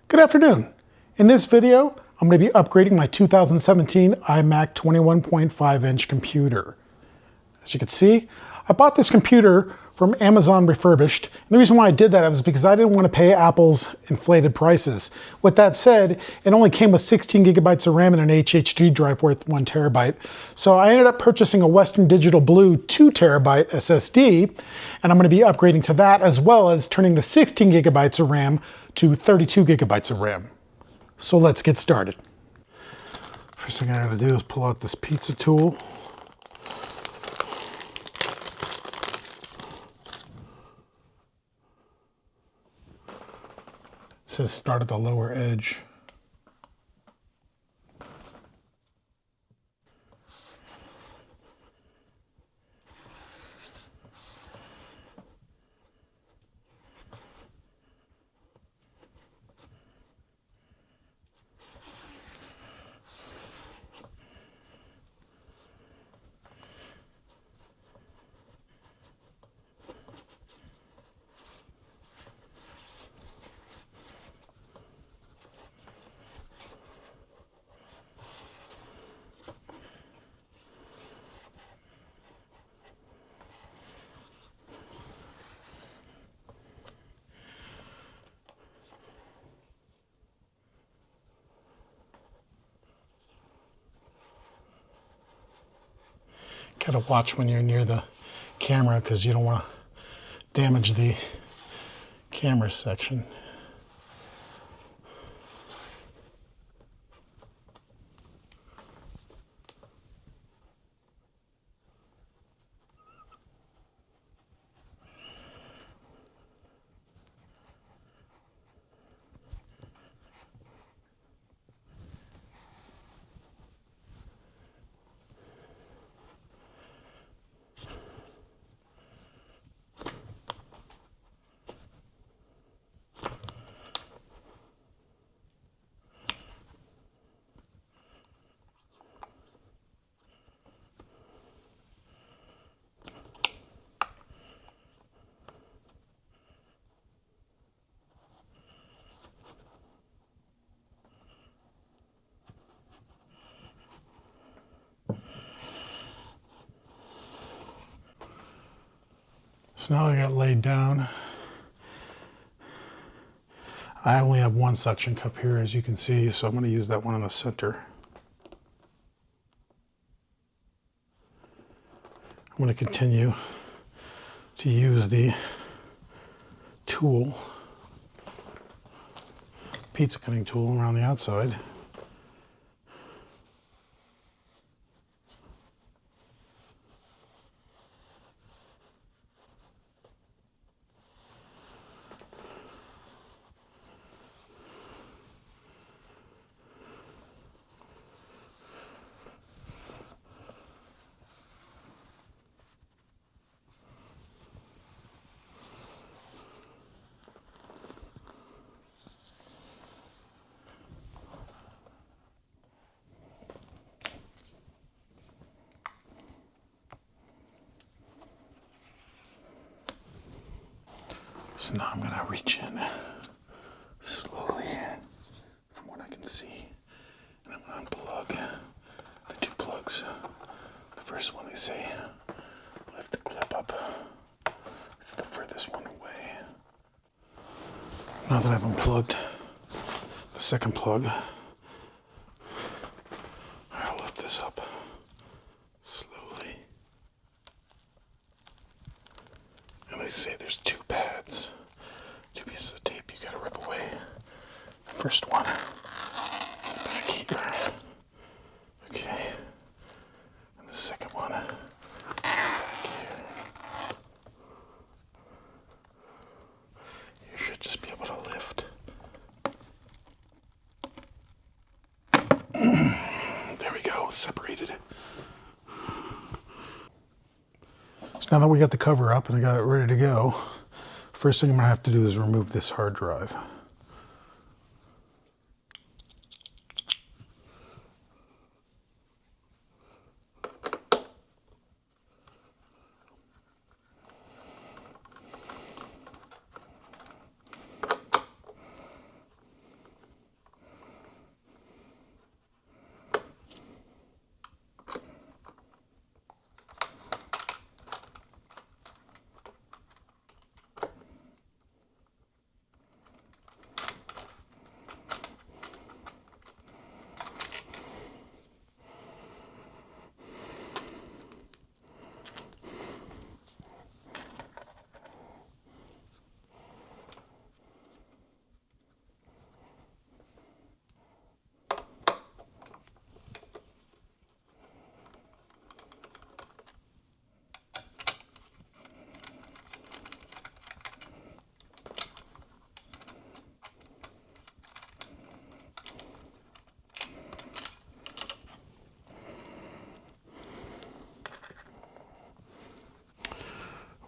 Good afternoon. In this video, I'm going to be upgrading my 2017 iMac 21.5-inch computer. As you can see, I bought this computer from Amazon refurbished. And the reason why I did that was because I didn't want to pay Apple's inflated prices. With that said, it only came with 16 gigabytes of RAM and an HDD drive worth 1 terabyte. So I ended up purchasing a Western Digital Blue 2 terabyte SSD, and I'm going to be upgrading to that as well as turning the 16 gigabytes of RAM to 32 gigabytes of RAM. So let's get started. First thing I gotta do is pull out this pizza tool. It says start at the lower edge. Gotta watch when you're near the camera because you don't want to damage the camera section. So now that I got it laid down, I only have one suction cup here, as you can see, so I'm going to use that one in the center. I'm going to continue to use the tool, pizza cutting tool, around the outside. So now I'm going to reach in slowly from what I can see, and I'm going to unplug the two plugs. The first one, they say, lift the clip up. It's the furthest one away. Now that I've unplugged the second plug, I'll lift this up slowly. And they say there's two pads, two pieces of tape you gotta rip away. The first one is back here. Okay. And the second one is back here. You should just be able to lift. There we go, separated. So now that we got the cover up and I got it ready to go, first thing I'm gonna have to do is remove this hard drive.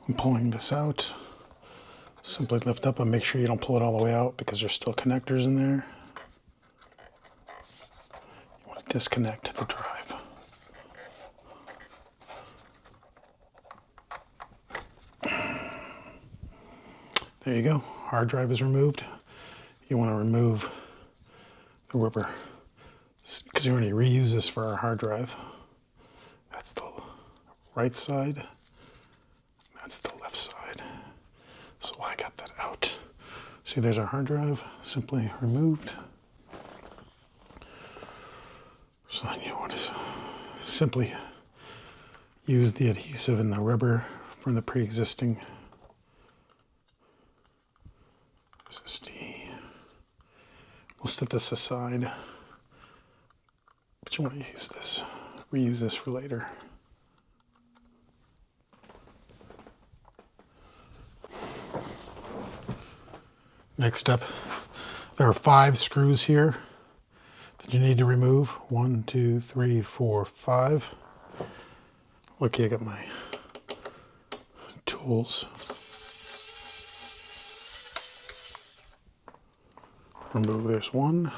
I'm pulling this out. Simply lift up and make sure you don't pull it all the way out because there's still connectors in there. You want to disconnect the drive. There you go. Hard drive is removed. You want to remove the rubber because you're going to reuse this for our hard drive. That's the right side. That's the left side. So I got that out. See, there's our hard drive, simply removed. So then you want to simply use the adhesive and the rubber from the pre-existing SSD. We'll set this aside, but you want to use this, reuse this for later. Next up, there are 5 screws here that you need to remove. 1, 2, 3, 4, 5. Lucky I got my tools. Remove, there's 1.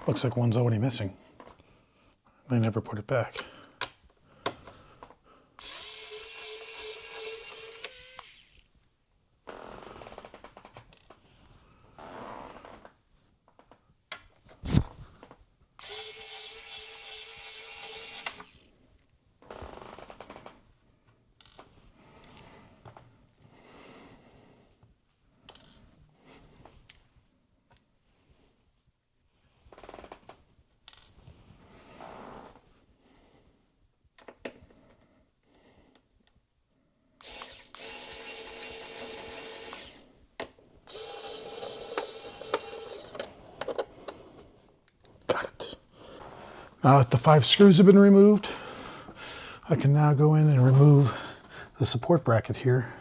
Looks like one's already missing. They never put it back. Now that the 5 screws have been removed, I can now go in and remove the support bracket here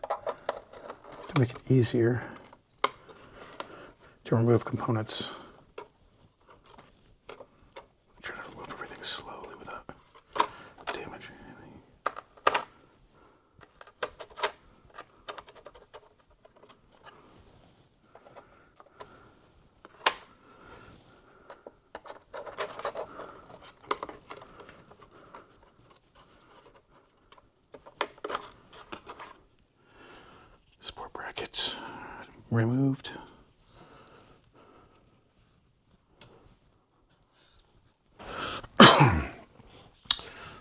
to make it easier to remove components. Try to remove everything slowly without damaging anything. Support brackets removed.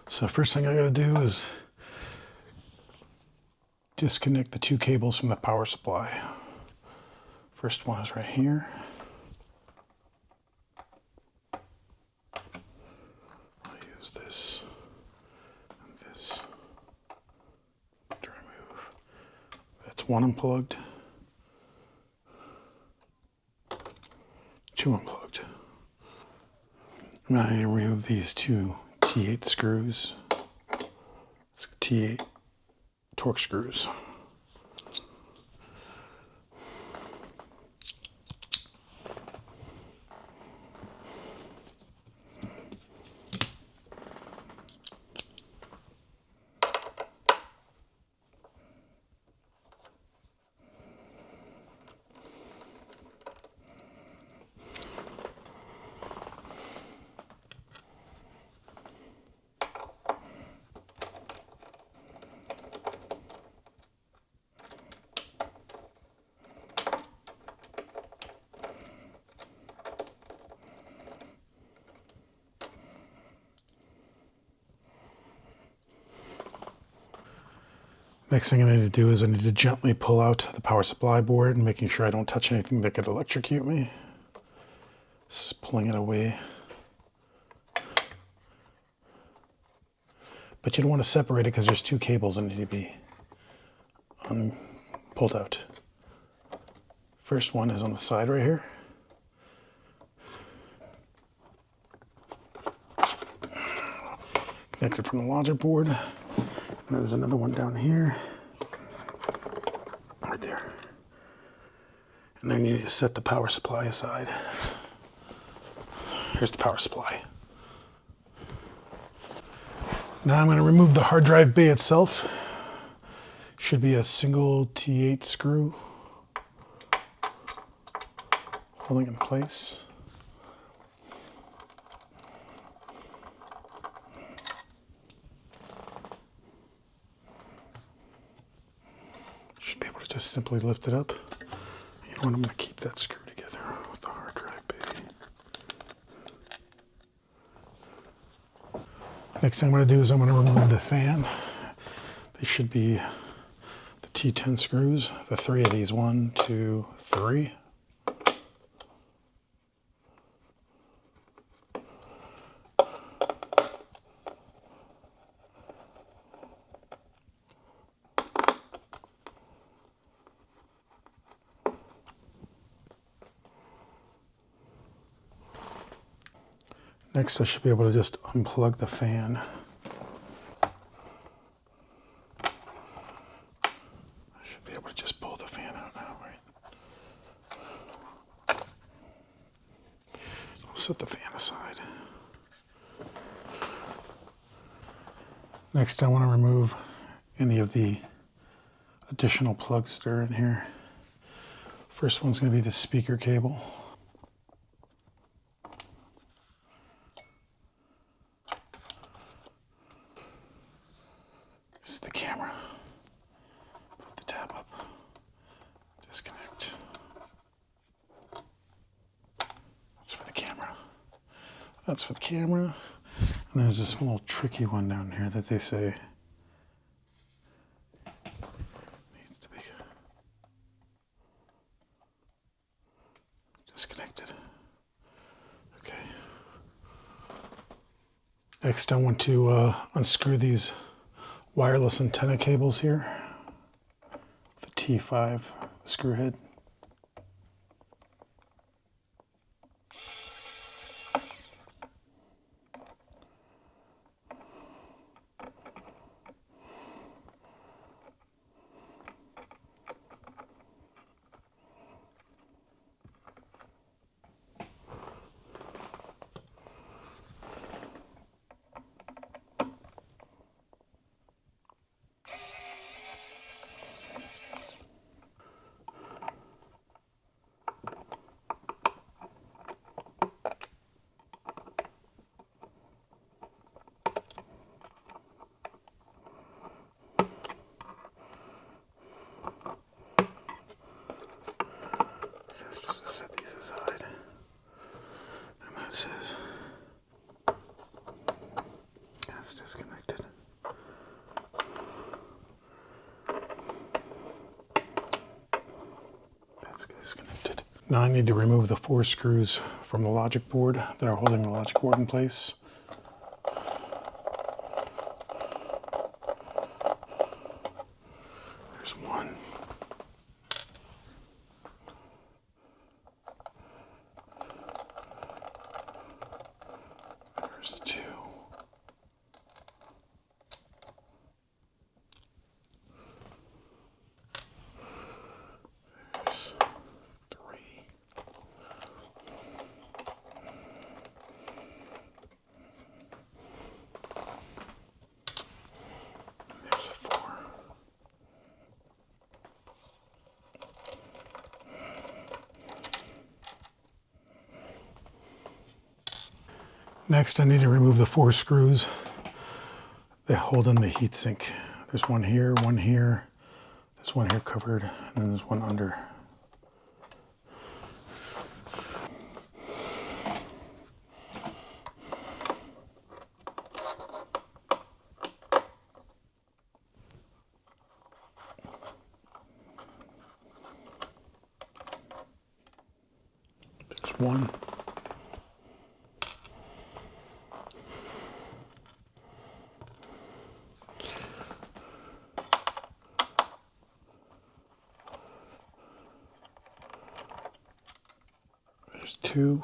So first thing I gotta do is disconnect the 2 cables from the power supply. First one is right here. I'll use this and this to remove. That's 1 unplugged, 2 unplugged. Now I remove these 2 T8 screws. It's T8 torque screws. Next thing I need to do is I need to gently pull out the power supply board and making sure I don't touch anything that could electrocute me. Just pulling it away. But you don't want to separate it because there's 2 cables that need to be pulled out. First one is on the side right here. Connected from the logic board. And there's another one down here. Right there. And then you need to set the power supply aside. Here's the power supply. Now I'm going to remove the hard drive bay itself. Should be a single T8 screw holding in place. Should be able to just simply lift it up. You know what, I'm going to keep that screw together with the hard drive bay. Next thing I'm going to do is I'm going to remove the fan. They should be the T10 screws, the 3 of these, 1, 2, 3. Next, I should be able to just unplug the fan. I should be able to just pull the fan out now, right? I'll set the fan aside. Next, I want to remove any of the additional plugs that are in here. First one's going to be the speaker cable. This is the camera. Put the tab up. Disconnect. That's for the camera. That's for the camera. And there's this little tricky one down here that they say needs to be disconnected. Okay. Next, I want to unscrew these wireless antenna cables here. The T5 screw head. Just set these aside. And that says that's disconnected. That's disconnected. Now I need to remove the 4 screws from the logic board that are holding the logic board in place. There's one. There's 2. There's 3. There's 4. Next, I need to remove the 4 screws that hold in the heatsink. There's one here, there's one here covered, and then there's one under. There's one. There's 2.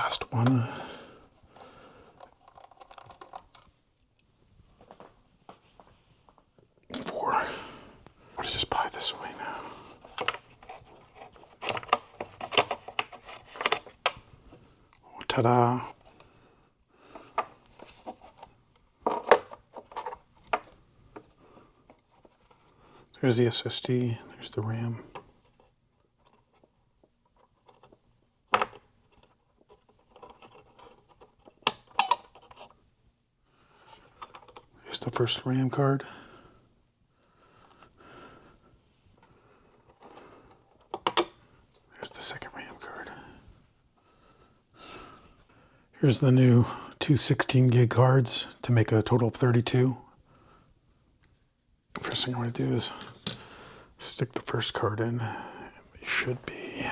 last one. Four. I'll just pie this away now. Oh, ta-da! There's the SSD, there's the RAM. There's the first RAM card. There's the second RAM card. Here's the new two 16 gig cards to make a total of 32. First thing I'm going to do is stick the first card in. It should be.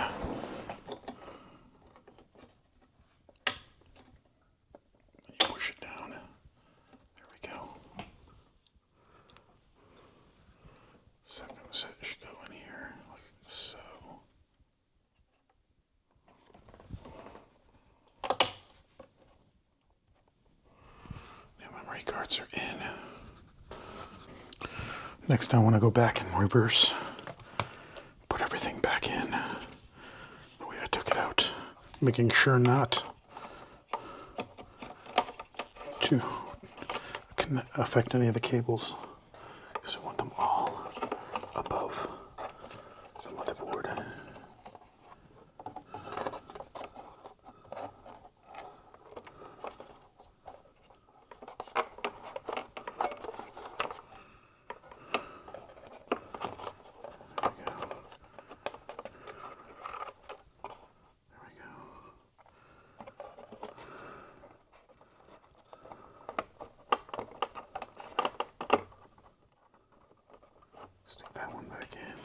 You push it down. There we go. Second set should go in here like so. New memory cards are in. Next, I want to go back in reverse, put everything back in the way I took it out, making sure not to affect any of the cables, because I want them all above the motherboard. Stick that one back in.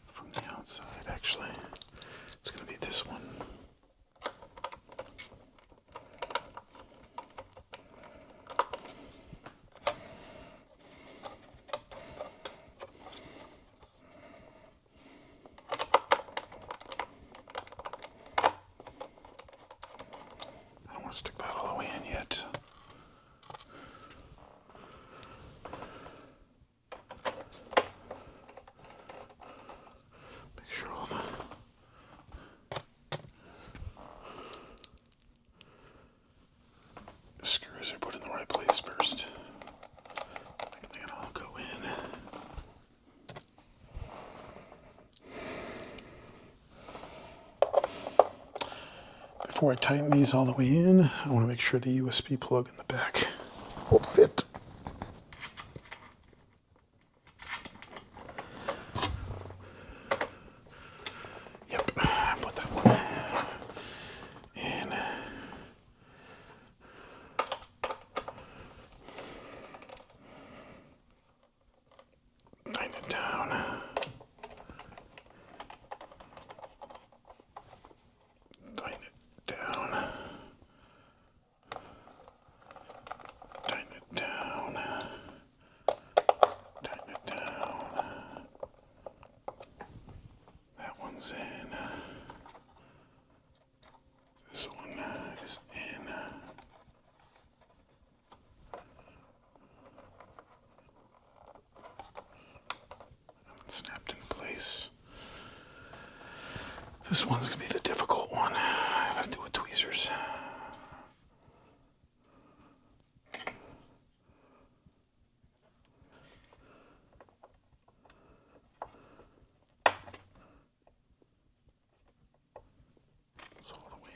From the outside, actually, it's going to be this one. Stick that all the way in yet. Make sure all the screws are put in the right place first. They can all go in. Before I tighten these all the way in, I want to make sure the USB plug in the back will fit. Yep, put that one in. Tighten it down. Tighten it down. Tighten it down. Tighten it down. That one's in. This one is in. And snapped in place. This one's gonna be the difficult one. I gotta do it with tweezers. It's all the way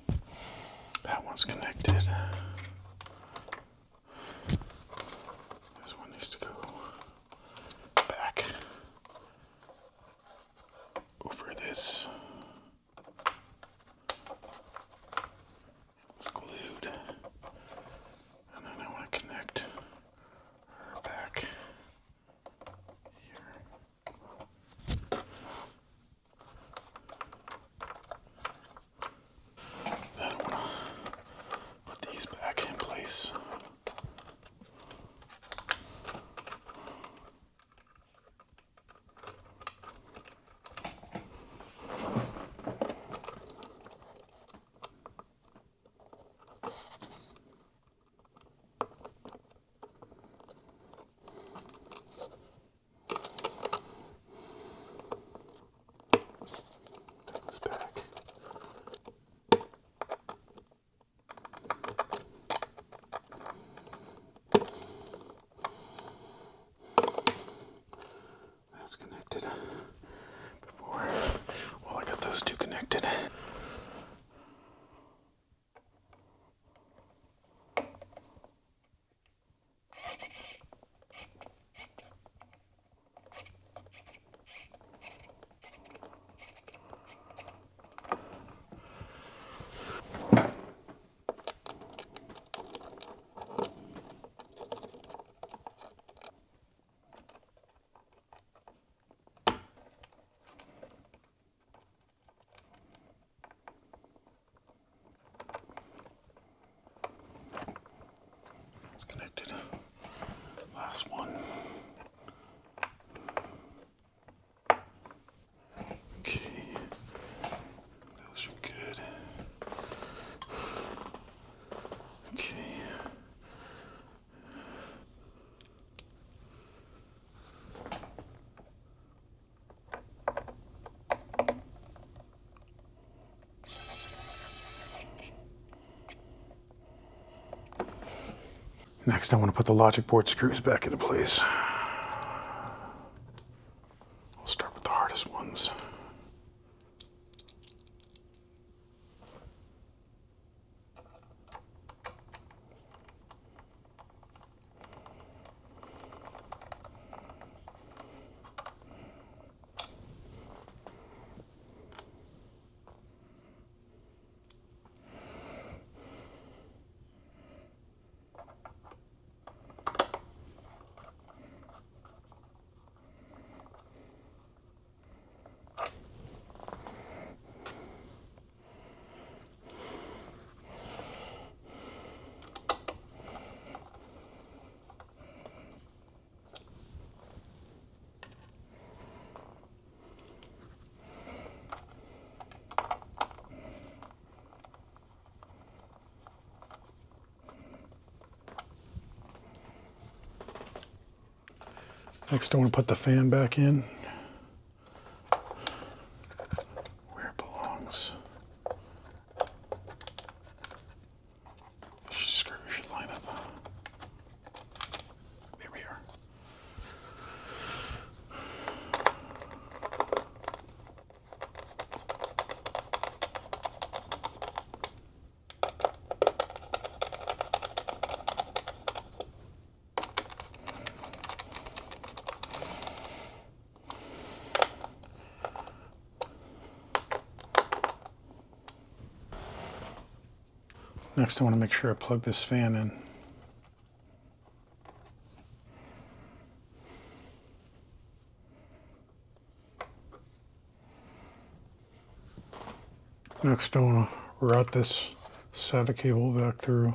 in. That one's connected. This one needs to go back over this. It was glued. And then I want to connect her back here. Then I want to put these back in place. connected before. Well, I got those two connected. Connected. Last one. Okay. Those are good. Okay. Next, I want to put the logic board screws back into place. I'll start with the hardest ones. Next, I want to put the fan back in where it belongs. This screw should line up. There we are. Next, I want to make sure I plug this fan in. Next, I want to route this SATA cable back through.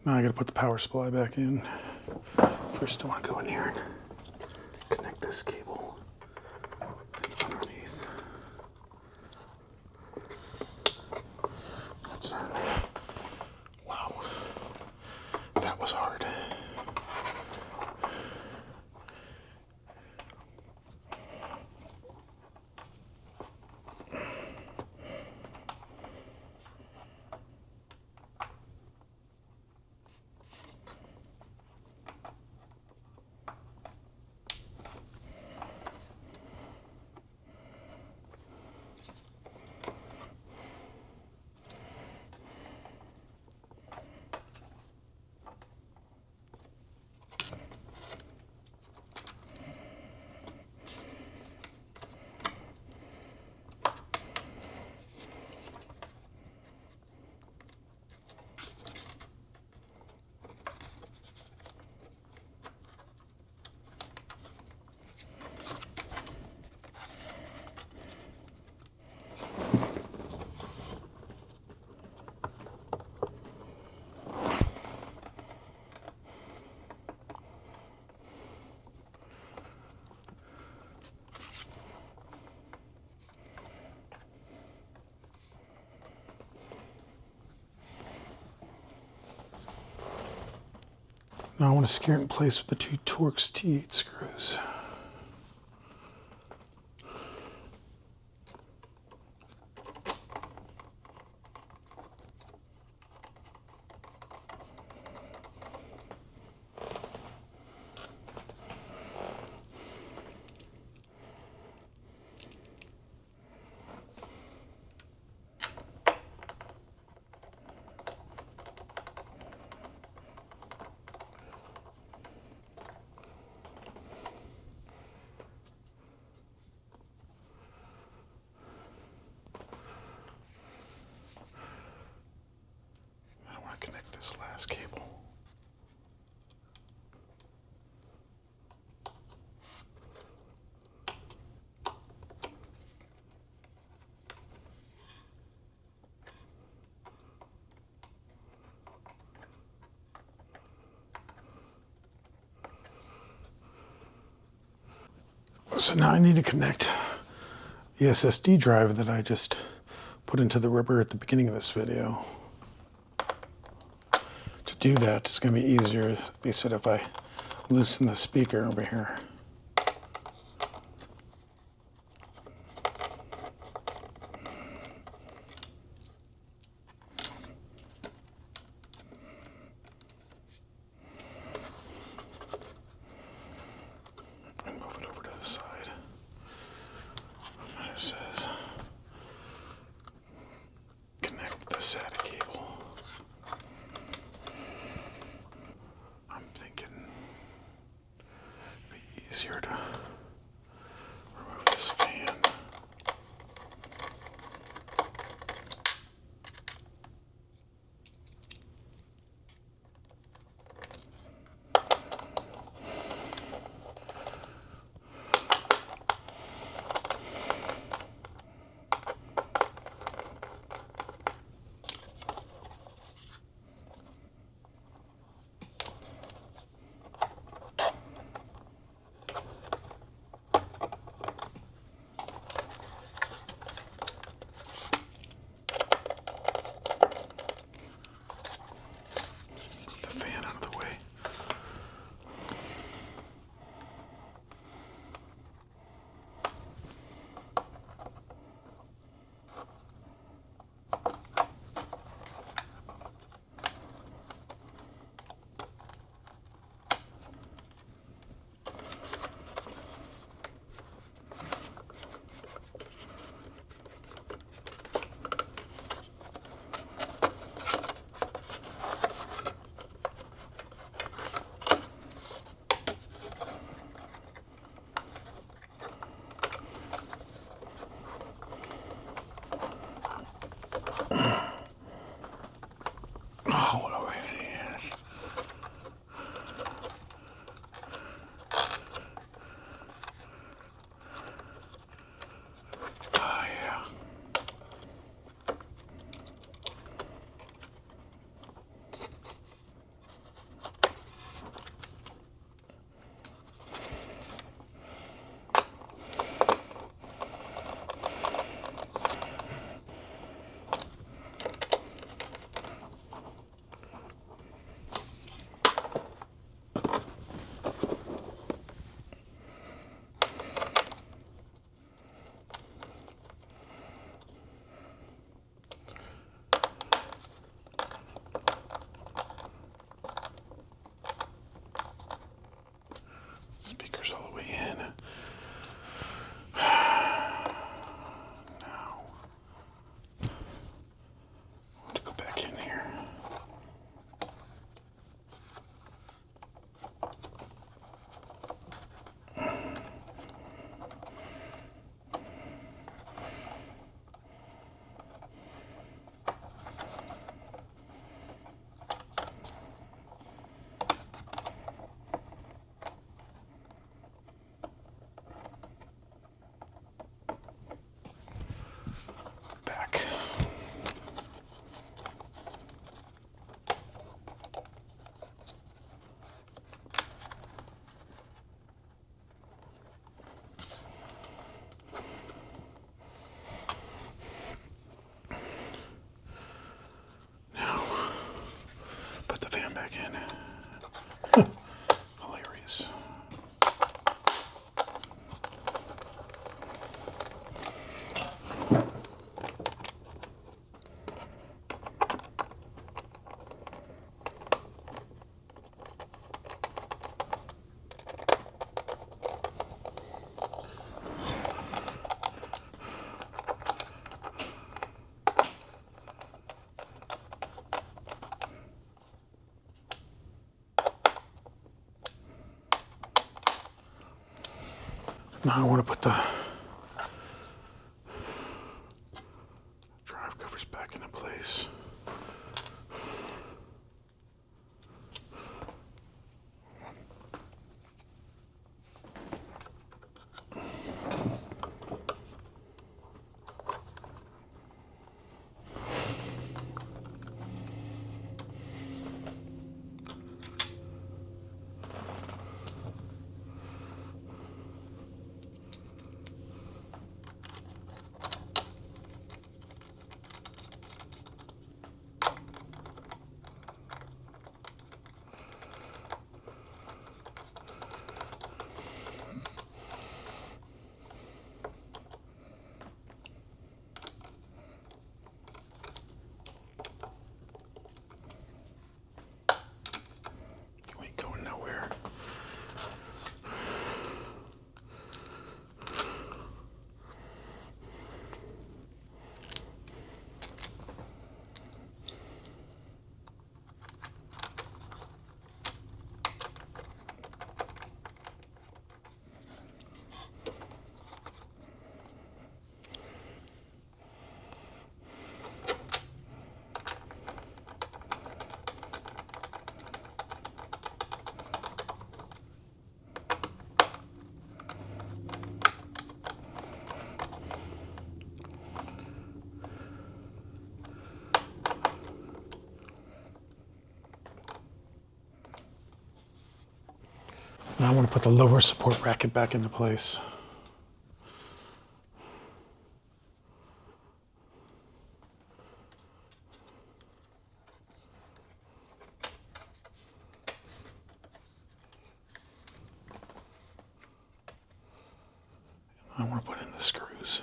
Now I gotta put the power supply back in. First I want to go in here and connect this cable that's underneath. That's wow, that was hard. Now I want to secure it in place with the 2 Torx T8 screws. Connect this last cable. So now I need to connect the SSD drive that I just put into the rubber at the beginning of this video. To do that, it's going to be easier, they said, if I loosen the speaker over here. And move it over to the side. And it says, connect the SATA cable. I'm thinking it'd be Now I want to put the drive covers back into place. Now I want to put the lower support bracket back into place. I want to put in the screws.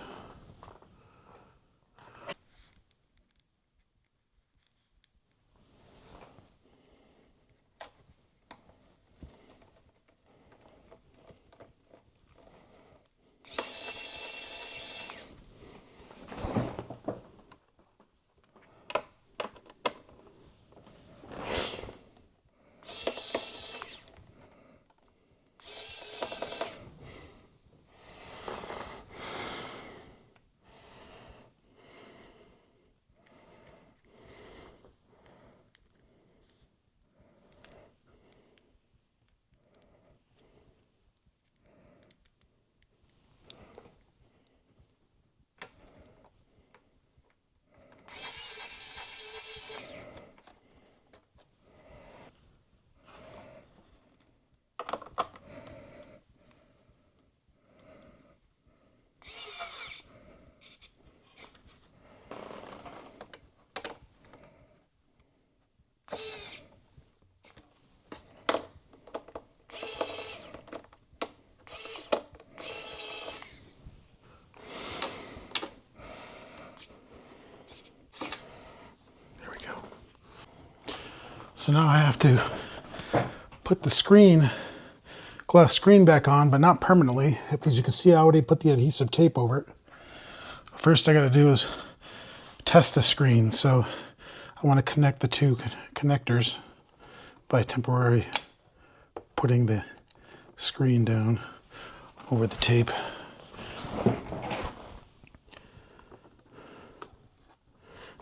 So now I have to put the glass screen back on, but not permanently. As you can see, I already put the adhesive tape over it. First I got to do is test the screen. So I want to connect the two connectors by temporarily putting the screen down over the tape.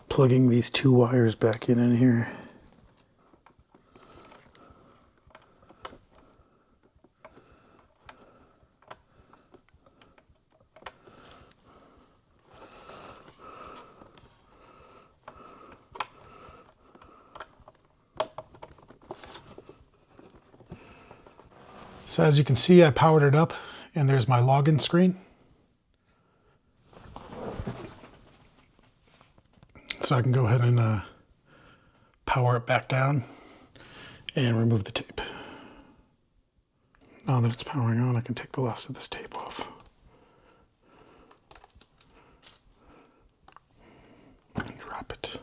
Plugging these two wires back in here. So as you can see, I powered it up and there's my login screen. So I can go ahead and power it back down and remove the tape. Now that it's powering on, I can take the last of this tape off. And drop it.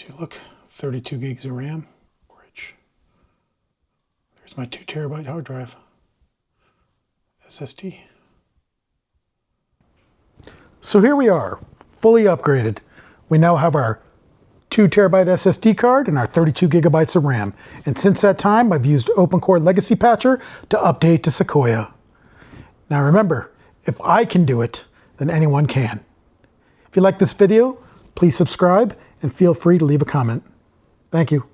As you look, 32 gigs of RAM, storage. There's my 2 terabyte hard drive, SSD. So here we are, fully upgraded. We now have our 2 terabyte SSD card and our 32 gigabytes of RAM. And since that time, I've used OpenCore Legacy Patcher to update to Sequoia. Now remember, if I can do it, then anyone can. If you like this video, please subscribe and feel free to leave a comment. Thank you.